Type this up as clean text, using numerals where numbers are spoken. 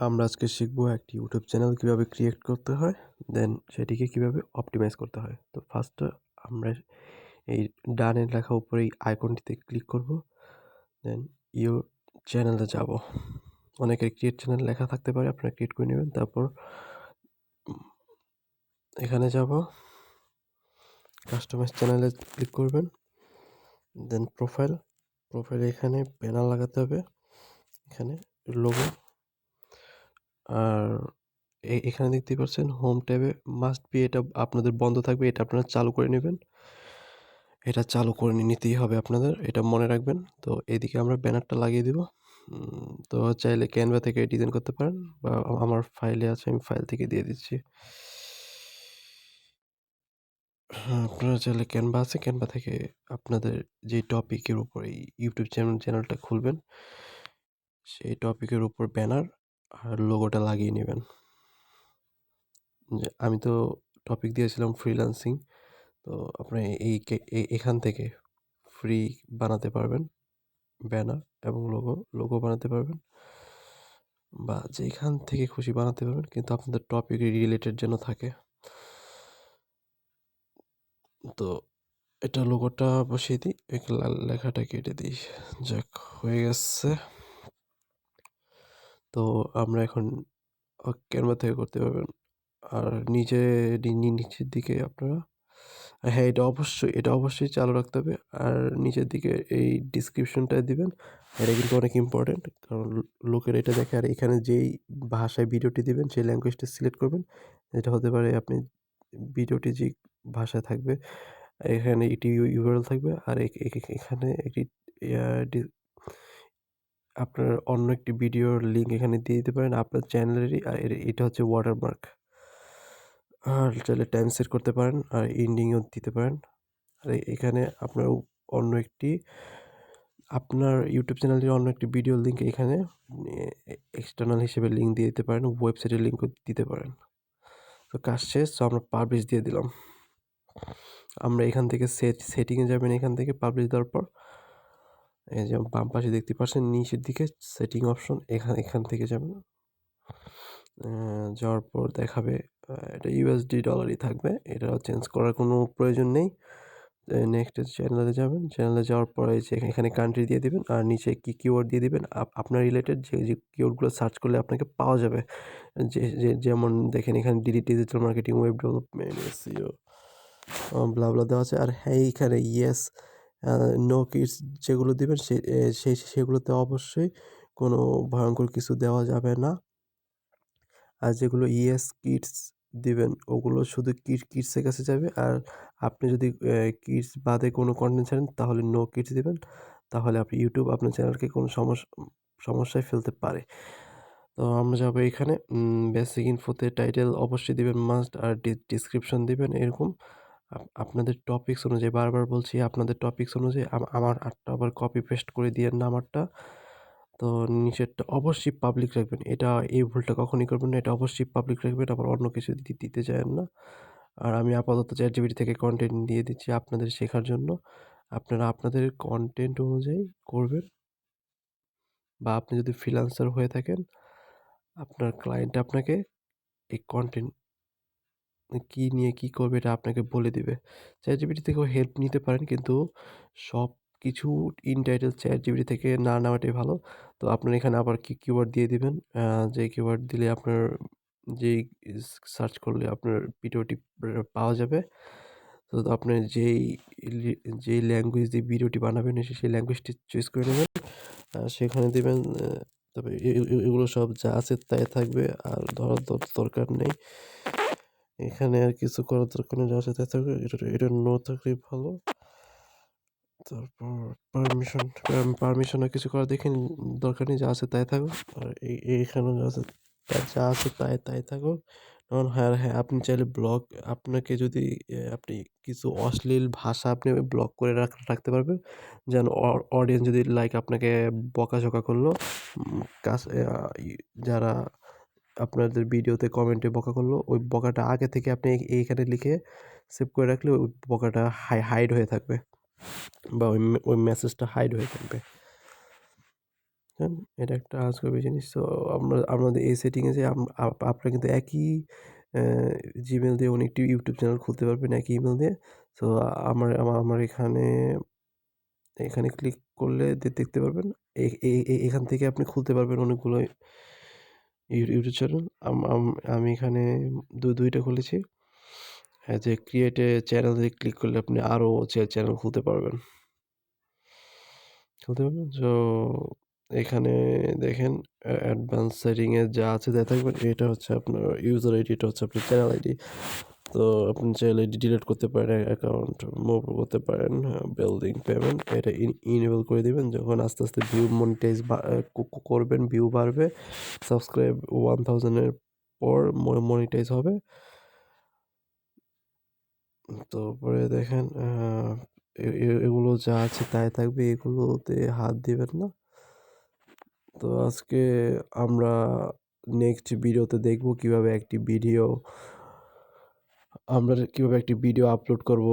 আমরা আজকে শিখব একটি ইউটিউব চ্যানেল কিভাবে ক্রিয়েট করতে হয়, দেন সেটিকে কিভাবে অপটিমাইজ করতে হয়। তো ফার্স্টে আমরা এই ডানের লেখা উপরে এই আইকনটিতে ক্লিক করব। দেন ইউর চ্যানেলে যাব। অনেকের ক্রিয়েট চ্যানেল লেখা থাকতে পারে, আপনারা ক্রিয়েট করে নেবেন। তারপর এখানে যাব, কাস্টমাইজ চ্যানেলে ক্লিক করবেন। দেন প্রোফাইলে এখানে ব্যানার লাগাতে হবে, এখানে লোগো। আর এখানে দেখতেই পাচ্ছেন হোম ট্যাবে মাস্ট বি, এটা আপনাদের বন্ধ থাকবে, এটা আপনারা চালু করে নেবেন। এটা চালু করে নিতেই হবে আপনাদের, এটা মনে রাখবেন। তো এদিকে আমরা ব্যানারটা লাগিয়ে দিব। তো চাইলে ক্যানভা থেকে ডিজাইন করতে পারেন, বা আমার ফাইলে আছে, আমি ফাইল থেকে দিয়ে দিচ্ছি। আপনারা চাইলে ক্যানভা আছে, ক্যানভা থেকে আপনাদের যে টপিকের উপর এই ইউটিউব চ্যানেলটা খুলবেন, সেই টপিকের উপর ব্যানার আর লোগোটা লাগিয়ে নেবেন। যে আমি তো টপিক দিয়েছিলাম ফ্রিল্যান্সিং, তো আপনি এখান থেকে ফ্রি বানাতে পারবেন ব্যানার এবং লোগো বানাতে পারবেন, বা যেখান থেকে খুশি বানাতে পারবেন, কিন্তু আপনাদের টপিক রিলেটেড যেন থাকে। তো এটা লোগোটা বসিয়ে দিই, লেখাটা কেটে দিই। যাক, হয়ে গেছে। তো আমরা এখন ক্যানভা থেকে করতে পারবেন। আর নিচের দিকে আপনারা, হ্যাঁ, এটা অবশ্যই চালু রাখতে হবে। আর নিচের দিকে এই ডিসক্রিপশনটা দিবেন। এটা কিন্তু অনেক ইম্পর্টেন্ট, কারণ লোকের এটা দেখে। আর এখানে যেই ভাষায় ভিডিওটি দিবেন সেই ল্যাঙ্গুয়েজটা সিলেক্ট করবেন। এটা হতে পারে আপনি ভিডিওটি যে ভাষায় থাকবে, এখানে এটি ইউআরএল থাকবে। আর এখানে একটি আপনার অন্য একটি ভিডিওর লিঙ্ক এখানে দিয়ে দিতে পারেন আপনার চ্যানেলেরই। আর এটা হচ্ছে ওয়াটারমার্ক। আর চাইলে টাইম সেট করতে পারেন, আর এন্ডিংও দিতে পারেন। আর এখানে আপনার অন্য একটি আপনার ইউটিউব চ্যানেলের অন্য একটি ভিডিও লিঙ্ক এখানে এক্সটার্নাল হিসেবে লিঙ্ক দিয়ে দিতে পারেন, ওয়েবসাইটের লিঙ্কও দিতে পারেন। তো কাজ শেষ। তো আমরা পাবলিশ দিয়ে দিলাম। আমরা এখান থেকে সেটিংয়ে যাবেন, এখান থেকে পাবলিশ দেওয়ার পর এই যে বাম পাশে দেখতে পাচ্ছেন নিচের দিকে সেটিং অপশন, এখান থেকে যাবেন। যাওয়ার পর দেখাবে এটা ইউএসডি ডলারই থাকবে, এটা চেঞ্জ করার কোনো প্রয়োজন নেই। নেক্সট চ্যানেলে যাবেন, চ্যানেলে যাওয়ার পরে যে এখানে কান্ট্রি দিয়ে দিবেন, আর নিচে কিওয়ার্ড দিয়ে দিবেন আপনার রিলেটেড যে কিওয়ার্ডগুলো সার্চ করলে আপনাকে পাওয়া যাবে। যেমন দেখেন এখানে digital marketing, web development, SEO, blah blah দেওয়া আছে। আর হ্যাঁ, এইখানে ইয়েস, নো কিডস যেগুলো দিবেন সেগুলোতে অবশ্যই কোনো ভয়ঙ্কর কিছু দেওয়া যাবে না। আর যেগুলো ইয়েস কিডস দিবেন ওগুলো শুধু কিডসের কাছে যাবে। আর আপনি যদি কিডস বাদে কোনো কন্টেন্ট ছাড়েন তাহলে নো কিডস দিবেন। তাহলে আপনি ইউটিউব আপনার চ্যানেলকে কোনো সমস্যায় ফেলতে পারে। তো আমরা যাবো এখানে বেসিক ইনফোতে টাইটেল অবশ্যই দিবেন মাস্ট, আর ডিসক্রিপশন দিবেন এরকম আপনাদের টপিকস অনুযায়ী। বারবার বলছি, আপনাদের টপিকস অনুযায়ী। আমার আরটা আবার কপি পেস্ট করে দিয়েন না আমারটা। তো নিচেরটা অবশ্যই পাবলিক রাখবেন। এই ভুলটা কখনই করবেন না। এটা অবশ্যই পাবলিক রাখবেন, আবার অন্য কিছু দিতে যাবেন না। আর আমি আপাতত ChatGPT থেকে কন্টেন্ট দিয়ে দিচ্ছি আপনাদের শেখার জন্য। আপনারা আপনাদের কন্টেন্ট অনুযায়ী করবেন, বা আপনি যদি ফ্রিল্যান্সার হয়ে থাকেন, আপনার ক্লায়েন্ট আপনাকে এই কন্টেন্ট কি নিয়ে কি করবে এটা আপনাকে বলে দিবে। ChatGPT থেকেও হেল্প নিতে পারেন, কিন্তু সবকিছু ইন টাইটেল ChatGPT থেকে না নেওয়াটাই ভালো। তো আপনার এখানে আবার কিওয়ার্ড দিয়ে দিবেন। যে কিওয়ার্ড দিলে আপনার যেই সার্চ করলে আপনার ভিডিওটি পাওয়া যাবে। তো আপনি যেই ল্যাঙ্গুয়েজ দিয়ে ভিডিওটি বানাবেন সেই ল্যাঙ্গুয়েজটি চুজ করে নেবেন। সেখানে দিবেন। তবে এগুলো সব যা আছে তাই থাকবে, আর ধরার দরকার নেই। এখানে আর কিছু করার দরকার নেই, যা আছে তাই থাকবে। এটা নো থাকলেই ভালো। তারপর পারমিশনও কিছু করার দরকার নেই, যা আছে তাই থাকুক। আর এইখানে যা আছে তাই থাকুক। কারণ হ্যাঁ হ্যাঁ, আপনি চাইলে আপনাকে যদি আপনি কিছু অশ্লীল ভাষা আপনি ব্লক করে রাখতে পারবেন, যেন অডিয়েন্স যদি আপনাকে বকাঝকা করলো, কাজ যারা আপনাদের ভিডিওতে কমেন্টে বকা করলো, ওই বকাটা আগে থেকে আপনি এইখানে লিখে সেভ করে রাখলে ওই বকাটা হাইড হয়ে থাকবে, বা ওই মেসেজটা হাইড হয়ে থাকবে। দেন এটা একটা আজগবি জিনিস। তো আমাদের এই সেটিংয়ে যেয়ে আপনারা কিন্তু একই অ্যা জিমেইল দিয়ে অনেকটি ইউটিউব চ্যানেল খুলতে পারবেন একই ইমেইল দিয়ে। সো আমার এখানে ক্লিক করলে দেখতে পারবেন। এ এ এ এখান থেকে আপনি খুলতে পারবেন অনেকগুলো ইউটিউব চ্যানেল। আমি এখানে ২ টা খুলেছি। হ্যাঁ, যে create a channel A click করলে আপনি আরো চ্যানেল খুলতে পারবেন। সো এখানে দেখেন অ্যাডভান্স সেটিং এ যা আছে দেয়া থাকবেন এটা হচ্ছে আপনার ইউজার আইডি, এটা হচ্ছে আপনার চ্যানেল আইডি। তো আপনি চাইলে ডিলিট করতে পারেন অ্যাকাউন্ট, মুভ করতে পারেন, বিল্ডিং পেমেন্ট এটা ইনেবল করে দিবেন। যখন আস্তে, আস্তে ভিউ মনিটাইজ বা করবেন, ভিউ বাড়বে, সাবস্ক্রাইব 1000 এর পর মনিটাইজ হবে। তারপরে দেখেন এগুলো যা আছে তাই থাকবে, এগুলোতে হাত দিবেন না। তো আজকে আমরা নেক্সট ভিডিওতে দেখব কিভাবে একটি ভিডিও আপলোড করব।